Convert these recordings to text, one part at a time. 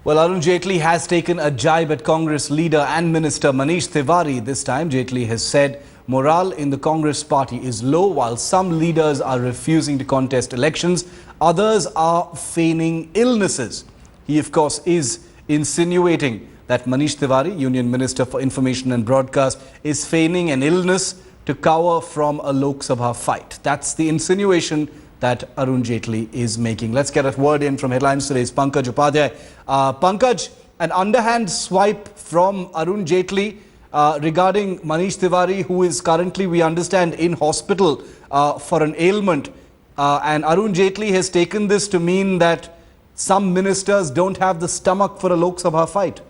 Well, Arun Jaitley has taken a jibe at Congress leader and Minister Manish Tewari. This time, Jaitley has said morale in the Congress party is low, while some leaders are refusing to contest elections. Others are feigning illnesses. He, of course, is insinuating that Manish Tewari, Union Minister for Information and Broadcast, is feigning an illness to cover from a Lok Sabha fight. That's the insinuation that Arun Jaitley is making. Let's get a word in from Headlines Today's Pankaj Upadhyay. Pankaj, an underhand swipe from Arun Jaitley regarding Manish Tewari, who is currently, we understand, in hospital for an ailment. And Arun Jaitley has taken this to mean that some ministers don't have the stomach for a Lok Sabha fight.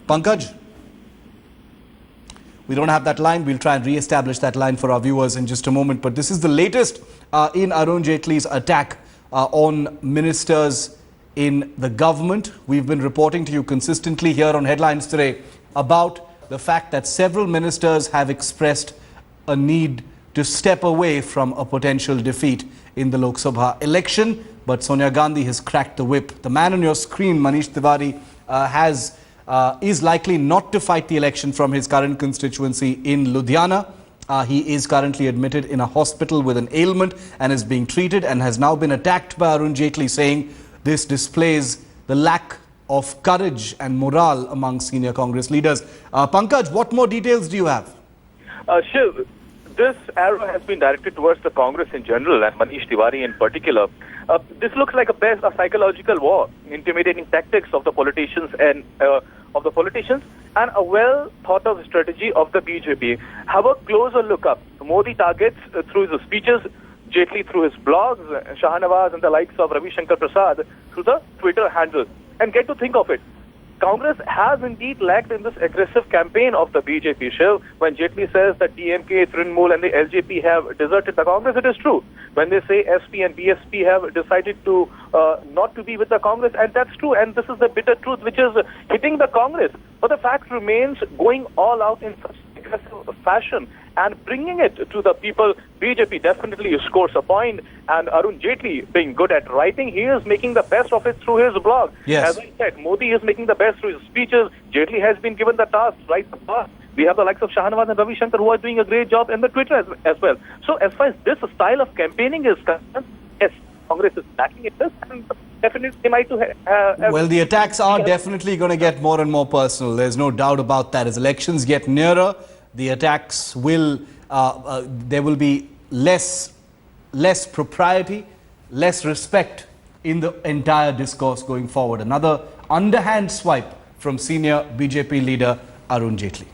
Pankaj? We don't have that line. We'll try and re-establish that line for our viewers in just a moment. But this is the latest in Arun Jaitley's attack on ministers in the government. We've been reporting to you consistently here on Headlines Today about the fact that several ministers have expressed a need to step away from a potential defeat in the Lok Sabha election. But Sonia Gandhi has cracked the whip. The man on your screen, Manish Tewari, is likely not to fight the election from his current constituency in Ludhiana. He is currently admitted in a hospital with an ailment and is being treated, and has now been attacked by Arun Jaitley, saying this displays the lack of courage and morale among senior Congress leaders. Pankaj, what more details do you have? Shiv, this arrow has been directed towards the Congress in general and Manish Tewari in particular. This looks like a psychological war, intimidating tactics of the politicians and a well thought of strategy of the BJP. Have a closer look up. Modi targets through his speeches, Jaitley through his blogs, Shahnawaz and the likes of Ravi Shankar Prasad through the Twitter handle. And get to think of it, Congress has indeed lacked in this aggressive campaign of the BJP. Shiv, when Jaitley says that DMK, Trinamool and the LJP have deserted the Congress, it is true. When they say SP and BSP have decided to not to be with the Congress, and that's true, and this is the bitter truth which is hitting the Congress. But the fact remains, going all out in such aggressive fashion and bringing it to the people, BJP definitely scores a point. And Arun Jaitley, being good at writing, he is making the best of it through his blog. Yes. As I said, Modi is making the best through his speeches. Jaitley has been given the task, right? We have the likes of Shahnawaz and Ravi Shankar who are doing a great job in the Twitter as well. So as far as this style of campaigning is concerned, yes, Congress is backing it, and definitely they might have... Well, the attacks are definitely going to get more and more personal. There's no doubt about that. As elections get nearer, the attacks will, there will be less propriety, less respect in the entire discourse going forward. Another underhand swipe from senior BJP leader Arun Jaitley.